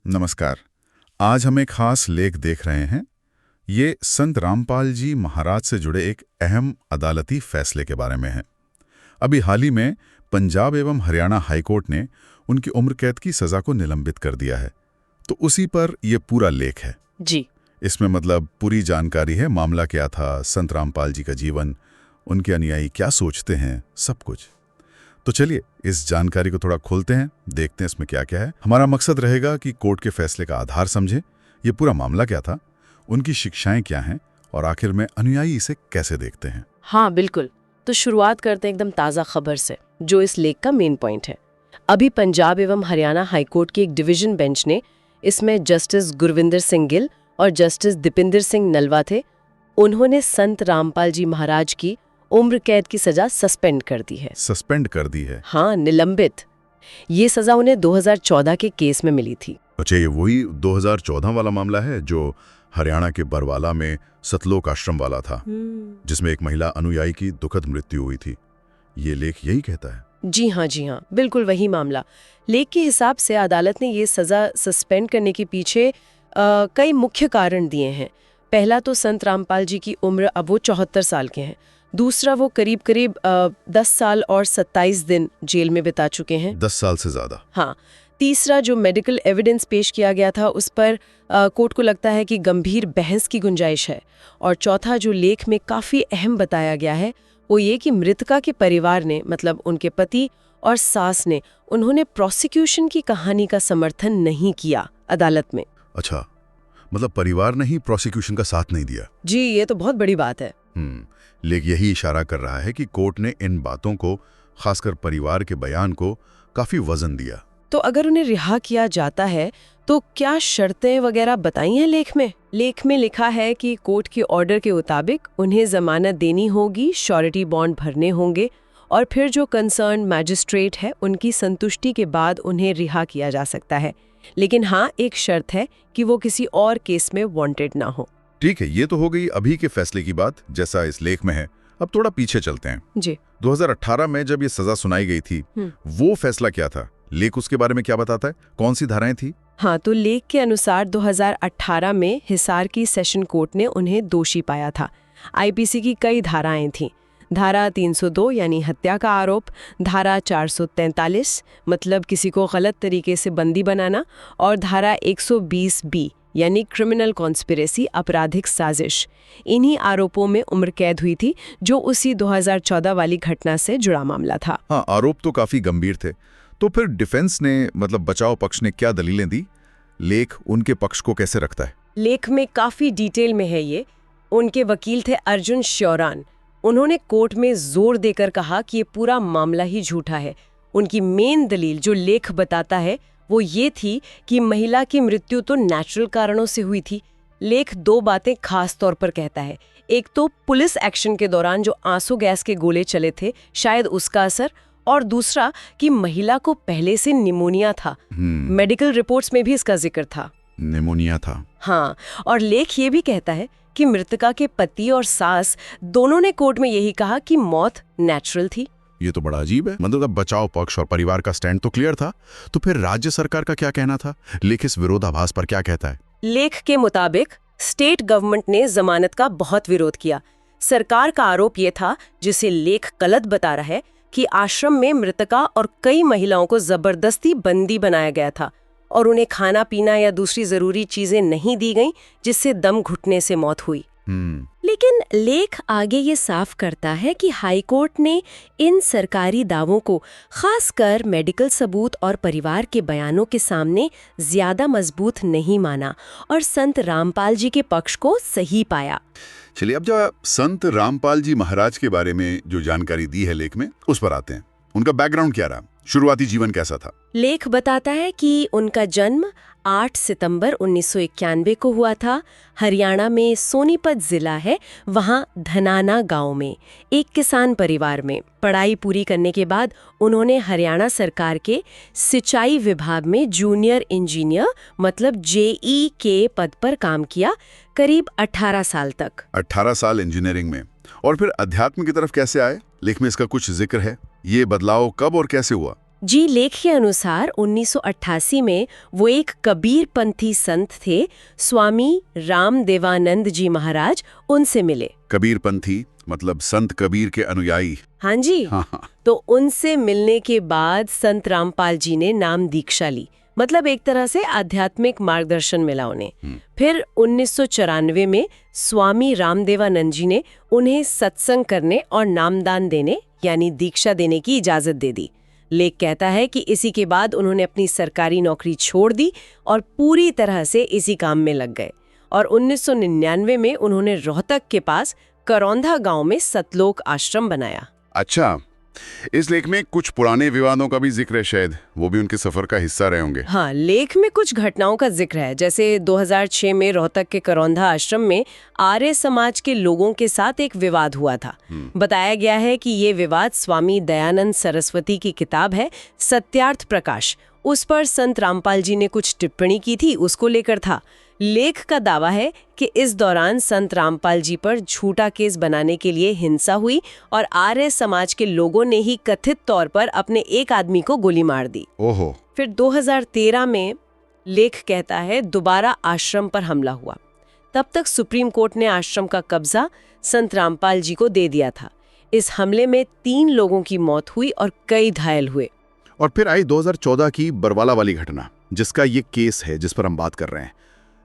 नमस्कार। आज हम एक खास लेख देख रहे हैं। ये संत रामपाल जी महाराज से जुड़े एक अहम अदालती फैसले के बारे में है। अभी हाल ही में पंजाब एवं हरियाणा हाईकोर्ट ने उनकी उम्र कैद की सजा को निलंबित कर दिया है, तो उसी पर यह पूरा लेख है जी। इसमें मतलब पूरी जानकारी है, मामला क्या था, संत रामपाल जी का जीवन, उनके अनुयायी क्या सोचते हैं, सब कुछ। तो चलिए इस जानकारी को थोड़ा खोलते हैं, देखते हैं इसमें क्या क्या है। हमारा मकसद रहेगा कि कोर्ट के फैसले का आधार समझें, ये पूरा मामला क्या था, उनकी शिक्षाएं क्या हैं और आखिर में अनुयायी इसे कैसे देखते हैं। हाँ बिल्कुल। तो शुरुआत करते हैं एकदम ताज़ा खबर से, जो इस लेख का मेन पॉइंट है। अभी पंजाब एवं हरियाणा हाईकोर्ट की एक डिवीजन बेंच ने इसमें जस्टिस गुरविंदर सिंह गिल और जस्टिस दीपिंदर सिंह नलवा थे, उन्होंने संत रामपाल जी महाराज की उम्र कैद की सजा सस्पेंड कर दी है। सस्पेंड कर दी है? हाँ, निलंबित। ये सजा उन्हें 2014 के केस में मिली थी। अच्छा, ये वही 2014 वाला मामला है जो हरियाणा के बरवाला में सतलोक आश्रम वाला था, जिसमें एक महिला अनुयायी की दुखद मृत्यु हुई थी। ये लेख यही कहता है? जी हाँ, बिल्कुल वही मामला। लेख के हिसाब से अदालत ने ये सजा सस्पेंड करने के पीछे कई मुख्य कारण दिए हैं। पहला तो संत रामपाल जी की उम्र अब वो 74 साल के हैं। दूसरा, वो करीब 10 साल और 27 दिन जेल में बिता चुके हैं। 10 साल से ज्यादा? हाँ। तीसरा, जो मेडिकल एविडेंस पेश किया गया था उस पर कोर्ट को लगता है कि गंभीर बहस की गुंजाइश है। और चौथा, जो लेख में काफ़ी अहम बताया गया है, वो ये कि मृतका के परिवार ने, मतलब उनके पति और सास ने, उन्होंने प्रोसिक्यूशन की कहानी का समर्थन नहीं किया अदालत में। अच्छा, मतलब परिवार ने ही प्रोसिक्यूशन का साथ नहीं दिया? जी, ये तो बहुत बड़ी बात है। लेकिन यही इशारा कर रहा है कि कोर्ट ने इन बातों को, खासकर परिवार के बयान को, काफी वजन दिया। तो अगर उन्हें रिहा किया जाता है तो क्या शर्तें वगैरह बताई हैं लेख में? लेख में लिखा है कि कोर्ट के ऑर्डर के मुताबिक उन्हें जमानत देनी होगी, श्योरिटी बॉन्ड भरने होंगे और फिर जो कंसर्न मैजिस्ट्रेट है उनकी संतुष्टि के बाद उन्हें रिहा किया जा सकता है। लेकिन हाँ, एक शर्त है कि वो किसी और केस में वांटेड ना हो। ठीक है, ये तो हो गई अभी के फैसले की बात, जैसा इस लेख में है। अब थोड़ा पीछे चलते हैं जी। 2018 में जब ये सजा सुनाई गई थी, वो फैसला क्या था? लेख उसके बारे में क्या बताता है? कौन सी धाराएं थी? हाँ, तो लेख के अनुसार 2018 में हिसार की सेशन कोर्ट ने उन्हें दोषी पाया था। आईपीसी की कई धाराएं थीं। धारा 302 यानी हत्या का आरोप, धारा 443 मतलब किसी को गलत तरीके से बंदी बनाना, और धारा 120B यानी क्रिमिनल कॉन्स्पिरेसी, आपराधिक साजिश। इन्हीं आरोपों में उम्र कैद हुई थी, जो उसी 2014 वाली घटना से जुड़ा मामला था। हाँ, आरोप तो काफी गंभीर थे। तो फिर डिफेंस ने, मतलब बचाव पक्ष ने, क्या दलीलें दी? लेख उनके पक्ष को कैसे रखता है? लेख में काफी डिटेल में है ये। उनके वकील थे अर्जुन श्योरान। उन्होंने कोर्ट में जोर देकर कहा कि ये पूरा मामला ही झूठा है। उनकी मेन दलील, जो लेख बताता है, वो ये थी कि महिला की मृत्यु तो नेचुरल कारणों से हुई थी। लेख दो बातें खास तौर पर कहता है। एक तो पुलिस एक्शन के दौरान जो आंसू गैस के गोले चले थे, शायद उसका असर, और दूसरा कि महिला को पहले से निमोनिया था। मेडिकल रिपोर्ट्स में भी इसका जिक्र था। निमोनिया था? हाँ, और लेख ये भी कहता है कि मृतका के पति और सास दोनों ने कोर्ट में यही कहा कि मौत नेचुरल थी। ये तो बड़ा अजीब है। मतलब अब बचाव पक्ष और परिवार का स्टैंड तो क्लियर था, तो फिर राज्य सरकार का क्या कहना था? लेख इस विरोधाभास पर क्या कहता है? लेख के मुताबिक स्टेट गवर्नमेंट ने जमानत का बहुत विरोध किया। सरकार का आरोप ये था, जिसे लेख गलत बता रहा है, कि आश्रम में मृतका और कई महिलाओं को जबरदस्ती बंदी बनाया गया था और उन्हें खाना पीना या दूसरी जरूरी चीजें नहीं दी गईं, जिससे दम घुटने से मौत हुई। लेकिन लेख आगे ये साफ करता है कि हाईकोर्ट ने इन सरकारी दावों को, खासकर मेडिकल सबूत और परिवार के बयानों के सामने, ज्यादा मजबूत नहीं माना और संत रामपाल जी के पक्ष को सही पाया। चलिए, अब जब संत रामपाल जी महाराज के बारे में जो जानकारी दी है लेख में, उस पर आते हैं। उनका बैकग्राउंड क्या रहा? शुरुआती जीवन कैसा था? लेख बताता है कि उनका जन्म 8 सितंबर 1991 को हुआ था। हरियाणा में सोनीपत जिला है, वहाँ धनाना गांव में, एक किसान परिवार में। पढ़ाई पूरी करने के बाद उन्होंने हरियाणा सरकार के सिंचाई विभाग में जूनियर इंजीनियर, मतलब जेई के पद पर काम किया, करीब 18 साल तक। 18 साल इंजीनियरिंग में। और फिर अध्यात्म की तरफ कैसे आए? लेख में इसका कुछ जिक्र है। ये बदलाव कब और कैसे हुआ? जी, लेख के अनुसार 1988 में वो एक कबीरपंथी संत थे, स्वामी रामदेवानंद जी महाराज, उनसे मिले। कबीरपंथी मतलब संत कबीर के अनुयायी। हाँ जी। हाँ हाँ। तो उनसे मिलने के बाद संत रामपाल जी ने नाम दीक्षा ली, मतलब एक तरह से आध्यात्मिक मार्गदर्शन मिला उन्हें। फिर 1994 में स्वामी रामदेवानंद जी ने उन्हें सत्संग करने और नामदान देने यानी दीक्षा देने की इजाजत दे दी। लेख कहता है कि इसी के बाद उन्होंने अपनी सरकारी नौकरी छोड़ दी और पूरी तरह से इसी काम में लग गए। और 1999 में उन्होंने रोहतक के पास करौंधा गांव में सतलोक आश्रम बनाया। अच्छा, इस लेख में कुछ पुराने विवादों का भी जिक्र है, शायद वो भी उनके सफर का हिस्सा रहे होंगे। हाँ, लेख में कुछ घटनाओं का जिक्र है, जैसे 2006 में रोहतक के करौंधा आश्रम में आर्य समाज के लोगों के साथ एक विवाद हुआ था। बताया गया है कि ये विवाद स्वामी दयानंद सरस्वती की किताब है सत्यार्थ प्रकाश, उस पर संत रामपाल जी ने कुछ टिप्पणी की थी, उसको लेकर था। लेख का दावा है कि इस दौरान संत रामपाल जी पर झूठा केस बनाने के लिए हिंसा हुई और आर्य समाज के लोगों ने ही कथित तौर पर अपने एक आदमी को गोली मार दी। ओहो। फिर 2013 में लेख कहता है दोबारा आश्रम पर हमला हुआ। तब तक सुप्रीम कोर्ट ने आश्रम का कब्जा संत रामपाल जी को दे दिया था। इस हमले में 3 लोगों की मौत हुई और कई घायल हुए। और फिर आई 2014 की बरवाला वाली घटना, जिसका ये केस है जिस पर हम बात कर रहे हैं।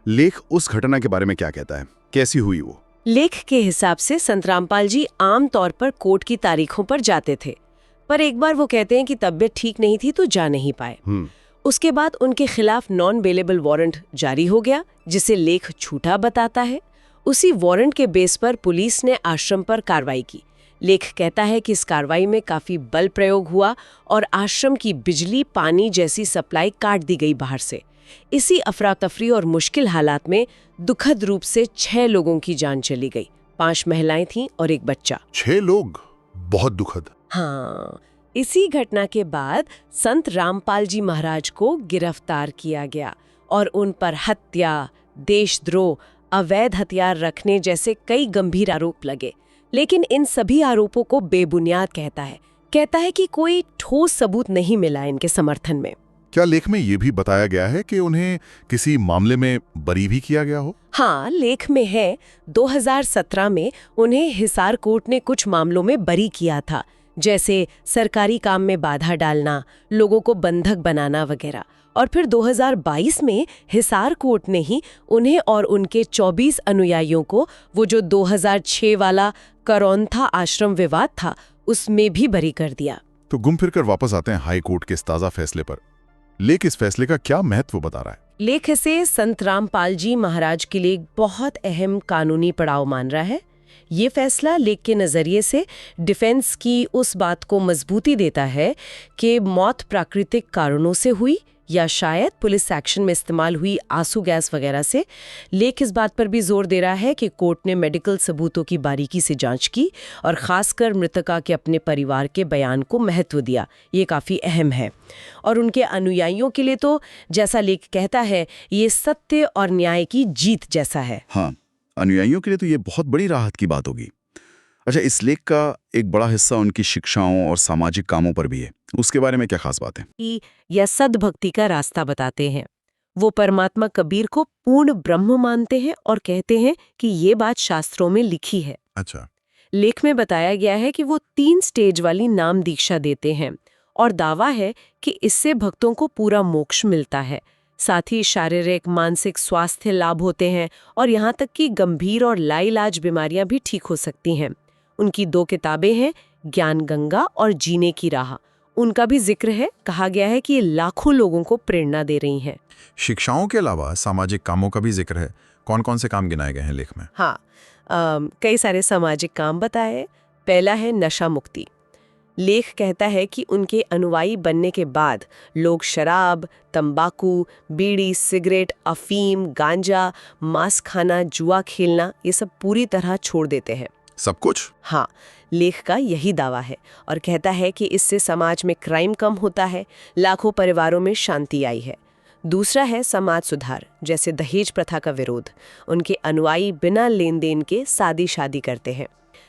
लेख उस घटना के बारे में क्या कहता है, कैसी हुई वो? लेख के हिसाब से संत रामपाल जी आम तौर पर कोर्ट की तारीखों पर जाते थे, पर एक बार वो कहते हैं कि तबीयत ठीक नहीं थी तो जा नहीं पाए। उसके बाद उनके खिलाफ नॉन बेलेबल वारंट जारी हो गया, जिसे लेख झूठा बताता है। उसी वारंट के बेस पर पुलिस ने आश्रम पर कार्रवाई की। लेख कहता है कि इस कार्रवाई में काफी बल प्रयोग हुआ और आश्रम की बिजली, पानी जैसी सप्लाई काट दी गई बाहर से। इसी अफरा तफरी और मुश्किल हालात में दुखद रूप से 6 लोगों की जान चली गई। 5 महिलाएं थीं और एक बच्चा। 6 लोग, बहुत दुखद। हाँ, इसी घटना के बाद संत रामपाल जी महाराज को गिरफ्तार किया गया और उन पर हत्या, देशद्रोह, अवैध हथियार रखने जैसे कई गंभीर आरोप लगे। लेकिन इन सभी आरोपों को बेबुनियाद कहता है कि कोई ठोस सबूत नहीं मिला इनके समर्थन में। क्या लेख में ये भी बताया गया है कि उन्हें किसी मामले में बरी भी किया गया हो? हाँ, लेख में है 2017 में उन्हें हिसार कोर्ट ने कुछ मामलों में बरी किया था, जैसे सरकारी काम में बाधा डालना, लोगों को बंधक बनाना वगैरह। और फिर 2022 में हिसार कोर्ट ने ही उन्हें और उनके 24 अनुयायियों को वो जो 2006 वाला करौंधा आश्रम विवाद था उसमें भी बरी कर दिया। तो घूम फिर कर वापस आते हैं हाई कोर्ट के इस ताज़ा फैसले पर। लेख इस फैसले का क्या महत्व बता रहा है? लेख इसे संत रामपाल जी महाराज के लिए एक बहुत अहम कानूनी पड़ाव मान रहा है। ये फैसला लेख के नज़रिए से डिफेंस की उस बात को मजबूती देता है कि मौत प्राकृतिक कारणों से हुई या शायद पुलिस एक्शन में इस्तेमाल हुई आंसू गैस वगैरह से। लेख इस बात पर भी जोर दे रहा है कि कोर्ट ने मेडिकल सबूतों की बारीकी से जांच की और खासकर मृतका के अपने परिवार के बयान को महत्व दिया। ये काफ़ी अहम है। और उनके अनुयायियों के लिए तो, जैसा लेख कहता है, ये सत्य और न्याय की जीत जैसा है। हाँ, अनुयायियों के लिए तो ये बहुत बड़ी राहत की बात होगी। अच्छा, इस लेख का एक बड़ा हिस्सा उनकी शिक्षाओं और सामाजिक कामों पर भी है। उसके बारे में क्या खास बात है? कि यह सद्भक्ति का रास्ता बताते हैं। वो परमात्मा कबीर को पूर्ण ब्रह्म मानते हैं और कहते हैं कि ये बात शास्त्रों में लिखी है। अच्छा। लेख में बताया गया है कि वो 3 स्टेज वाली नाम दीक्षा देते हैं और दावा है कि इससे भक्तों को पूरा मोक्ष मिलता है। साथ ही शारीरिक, मानसिक स्वास्थ्य लाभ होते हैं और यहाँ तक कि गंभीर और लाइलाज बीमारियां भी ठीक हो सकती हैं। उनकी 2 किताबें हैं, ज्ञान गंगा और जीने की राह। उनका भी जिक्र है। कहा गया है कि ये लाखों लोगों को प्रेरणा दे रही हैं। शिक्षाओं के अलावा सामाजिक कामों का भी जिक्र है। कौन कौन से काम गिनाए गए हैं लेख में? हाँ, कई सारे सामाजिक काम बताए। पहला है नशा मुक्ति। लेख कहता है कि उनके अनुयायी बनने के बाद लोग शराब, तंबाकू, बीड़ी, सिगरेट, अफीम, गांजा, मांस खाना, जुआ खेलना, ये सब पूरी तरह छोड़ देते हैं। सब कुछ? हाँ, लेख का यही दावा है और कहता है कि इससे समाज में क्राइम कम होता है, लाखों परिवारों में शांति आई है। दूसरा है समाज सुधार, जैसे दहेज प्रथा का विरोध। उनके अनुयायी बिना लेन देन के सादी शादी करते हैं।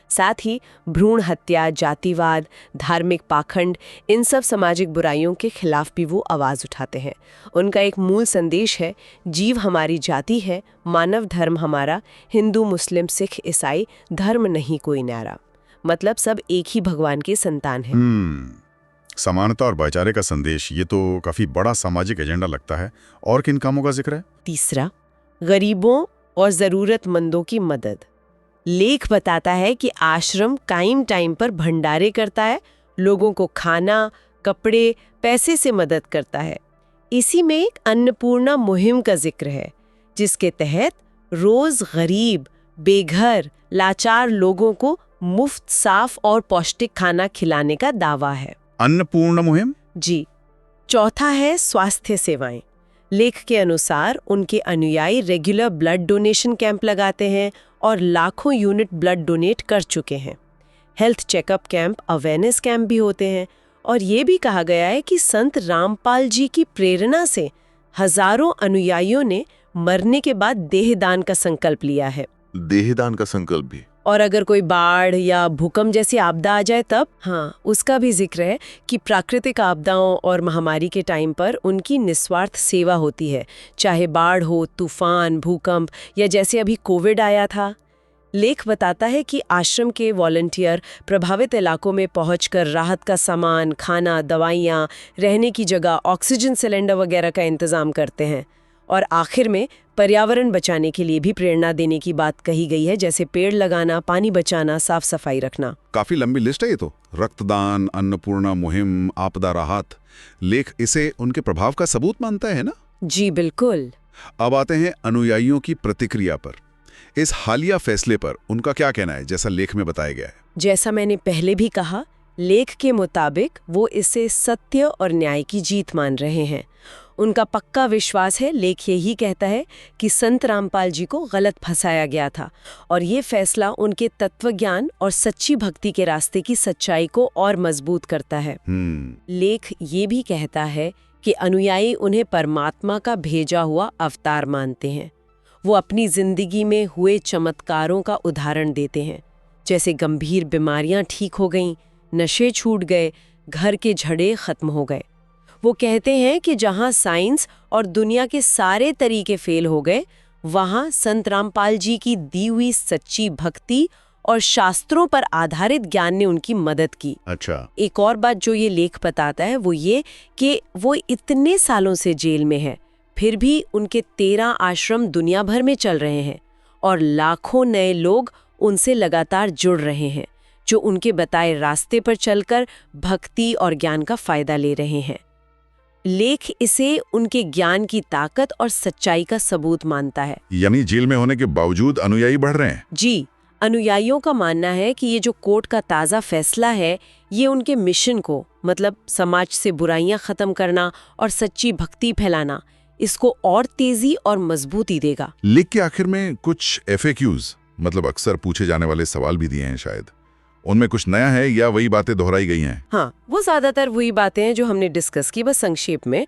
साथ ही भ्रूण हत्या, जातिवाद, धार्मिक पाखंड, इन सब सामाजिक बुराइयों के खिलाफ भी वो आवाज उठाते हैं। उनका एक मूल संदेश है, जीव हमारी जाति है, मानव धर्म हमारा, हिंदू मुस्लिम सिख ईसाई धर्म नहीं कोई न्यारा। मतलब सब एक ही भगवान के संतान हैं। समानता और भाईचारे का संदेश, ये तो काफी बड़ा सामाजिक एजेंडा लगता है। और किन कामों का जिक्र है? तीसरा, गरीबों और जरूरतमंदों की मदद। लेख बताता है कि आश्रम टाइम पर भंडारे करता है, लोगों को खाना, कपड़े, पैसे से मदद करता है। इसी में एक अन्नपूर्णा मुहिम का जिक्र है, जिसके तहत रोज गरीब, बेघर, लाचार लोगों को मुफ्त, साफ और पौष्टिक खाना खिलाने का दावा है। अन्नपूर्णा मुहिम? जी। चौथा है स्वास्थ्य सेवाएं। लेख के अनुसार उनके अनुयायी रेगुलर ब्लड डोनेशन कैंप लगाते हैं और लाखों यूनिट ब्लड डोनेट कर चुके हैं। Health checkup camp, awareness camp भी होते हैं। और ये भी कहा गया है कि संत रामपाल जी की प्रेरणा से हजारों अनुयायियों ने मरने के बाद देहदान का संकल्प लिया है। देहदान का संकल्प भी? और अगर कोई बाढ़ या भूकंप जैसी आपदा आ जाए तब, हाँ, उसका भी जिक्र है कि प्राकृतिक आपदाओं और महामारी के टाइम पर उनकी निस्वार्थ सेवा होती है, चाहे बाढ़ हो, तूफान, भूकंप या जैसे अभी कोविड आया था। लेख बताता है कि आश्रम के वॉलंटियर प्रभावित इलाकों में पहुंचकर राहत का सामान, खाना, दवाइयाँ, रहने की जगह, ऑक्सीजन सिलेंडर वगैरह का इंतजाम करते हैं। और आखिर में पर्यावरण बचाने के लिए भी प्रेरणा देने की बात कही गई है, जैसे पेड़ लगाना, पानी बचाना, साफ सफाई रखना। काफी लंबी लिस्ट है ये तो। रक्तदान, अन्नपूर्णा मुहिम, आपदा राहत। लेख इसे उनके प्रभाव का सबूत मानता है ना? जी बिल्कुल। अब आते हैं अनुयायियों की प्रतिक्रिया पर। इस हालिया फैसले पर उनका क्या कहना है, जैसा लेख में बताया गया है? जैसा मैंने पहले भी कहा, लेख के मुताबिक वो इसे सत्य और न्याय की जीत मान रहे हैं। उनका पक्का विश्वास है, लेख यही कहता है कि संत रामपाल जी को गलत फंसाया गया था और ये फैसला उनके तत्वज्ञान और सच्ची भक्ति के रास्ते की सच्चाई को और मजबूत करता है। लेख ये भी कहता है कि अनुयायी उन्हें परमात्मा का भेजा हुआ अवतार मानते हैं। वो अपनी जिंदगी में हुए चमत्कारों का उदाहरण देते हैं, जैसे गंभीर बीमारियां ठीक हो गईं, नशे छूट गए, घर के झगड़े खत्म हो गए। वो कहते हैं कि जहां साइंस और दुनिया के सारे तरीके फेल हो गए, वहां संत रामपाल जी की दी हुई सच्ची भक्ति और शास्त्रों पर आधारित ज्ञान ने उनकी मदद की। अच्छा। एक और बात जो ये लेख बताता है वो ये कि वो इतने सालों से जेल में है, फिर भी उनके 13 आश्रम दुनिया भर में चल रहे हैं और लाखों नए लोग उनसे लगातार जुड़ रहे हैं, जो उनके बताए रास्ते पर चलकर भक्ति और ज्ञान का फायदा ले रहे हैं। लेख इसे उनके ज्ञान की ताकत और सच्चाई का सबूत मानता है। यानी जेल में होने के बावजूद अनुयायी बढ़ रहे हैं? जी, अनुयायियों का मानना है कि ये जो कोर्ट का ताज़ा फैसला है, ये उनके मिशन को, मतलब समाज से बुराइयां खत्म करना और सच्ची भक्ति फैलाना, इसको और तेजी और मजबूती देगा। लेख के आखिर में कुछ FAQs, मतलब अक्सर पूछे जाने वाले सवाल भी दिए हैं शायद। उनमें कुछ नया है या वही बातें दोहराई गई हैं? हाँ, वो ज्यादातर वही बातें हैं जो हमने डिस्कस की, बस संक्षेप में।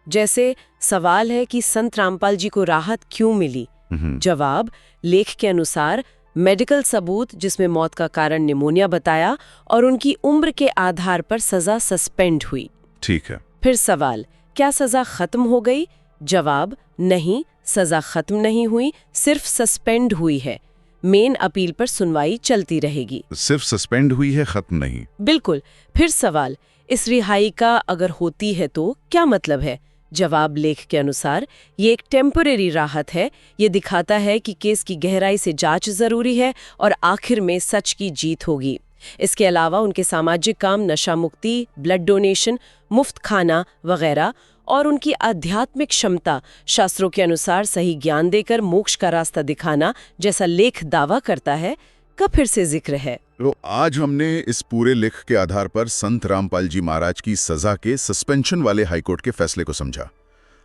जैसे सवाल है कि संत रामपाल जी को राहत क्यों मिली? जवाब, लेख के अनुसार मेडिकल सबूत जिसमें मौत का कारण निमोनिया बताया और उनकी उम्र के आधार पर सजा सस्पेंड हुई। ठीक है। फिर सवाल, क्या सजा खत्म हो गई? जवाब, नहीं, सजा खत्म नहीं हुई, सिर्फ सस्पेंड हुई है। मेन अपील पर सुनवाई चलती रहेगी। सिर्फ सस्पेंड हुई है, खत्म नहीं? बिल्कुल। फिर सवाल, इस रिहाई का अगर होती है तो क्या मतलब है? जवाब, लेख के अनुसार ये एक टेम्परेरी राहत है। ये दिखाता है कि केस की गहराई से जांच जरूरी है और आखिर में सच की जीत होगी। इसके अलावा उनके सामाजिक काम, नशा मुक्ति, ब्लड डोनेशन, मुफ्त खाना वगैरह और उनकी आध्यात्मिक क्षमता, शास्त्रों के अनुसार सही ज्ञान देकर मोक्ष का रास्ता दिखाना, जैसा लेख दावा करता है, का फिर से जिक्र है। तो आज हमने इस पूरे लेख के आधार पर संत रामपाल जी महाराज की सजा के सस्पेंशन वाले हाईकोर्ट के फैसले को समझा।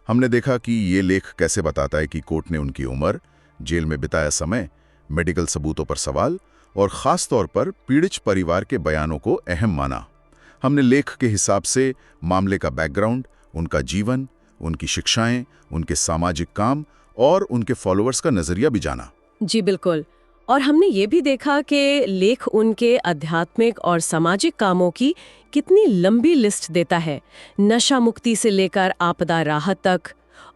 हमने देखा कि ये लेख कैसे बताता है कि कोर्ट ने उनकी उम्र, जेल में बिताया समय, मेडिकल सबूतों पर सवाल और खास तौर पर पीड़ित परिवार के बयानों को अहम माना। हमने लेख के हिसाब से मामले का बैकग्राउंड, उनका जीवन, उनकी शिक्षाएं, उनके सामाजिक काम और उनके फॉलोअर्स का नजरिया भी जाना। जी बिल्कुल। और हमने ये भी देखा कि लेख उनके आध्यात्मिक और सामाजिक कामों की कितनी लंबी लिस्ट देता है, नशा मुक्ति से लेकर आपदा राहत तक,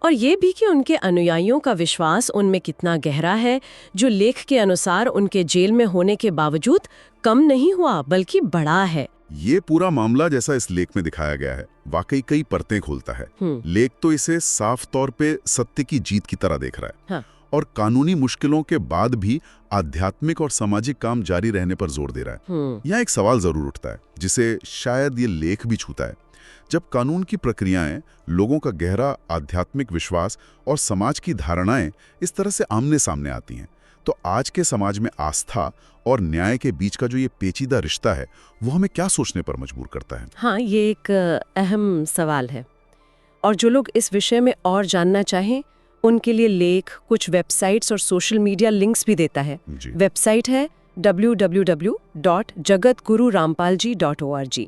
और ये भी कि उनके अनुयायियों का विश्वास उनमें कितना गहरा है, जो लेख के अनुसार उनके जेल में होने के बावजूद कम नहीं हुआ बल्कि बढ़ा है। ये पूरा मामला जैसा इस लेख में दिखाया गया है वाकई कई परतें खोलता है। लेख तो इसे साफ तौर पे सत्य की जीत की तरह देख रहा है। हाँ। और कानूनी मुश्किलों के बाद भी आध्यात्मिक और सामाजिक काम जारी रहने पर जोर दे रहा है। यहाँ एक सवाल जरूर उठता है जिसे शायद ये लेख भी छूता है। जब कानून की प्रक्रियाएं, लोगों का गहरा आध्यात्मिक विश्वास और समाज की धारणाएं इस तरह से आमने सामने आती हैं, तो आज के समाज में आस्था और न्याय के बीच का जो ये पेचीदा रिश्ता है वो हमें क्या सोचने पर मजबूर करता है? हाँ, ये एक अहम सवाल है, और जो लोग इस विषय में और जानना चाहें उनके लिए लेख कुछ वेबसाइट्स और सोशल मीडिया लिंक्स भी देता है। वेबसाइट है www.jagatgururampalji.org,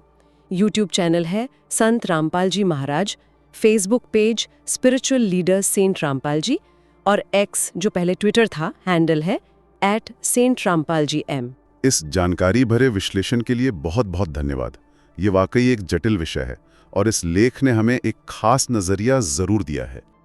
यूट्यूब चैनल है Sant Rampal ji Maharaj, Facebook page spiritual leader saint Rampal ji, और एक्स जो पहले ट्विटर था हैंडल है @SaintRampaljiM। इस जानकारी भरे विश्लेषण के लिए बहुत बहुत धन्यवाद। ये वाकई एक जटिल विषय है और इस लेख ने हमें एक खास नजरिया जरूर दिया है।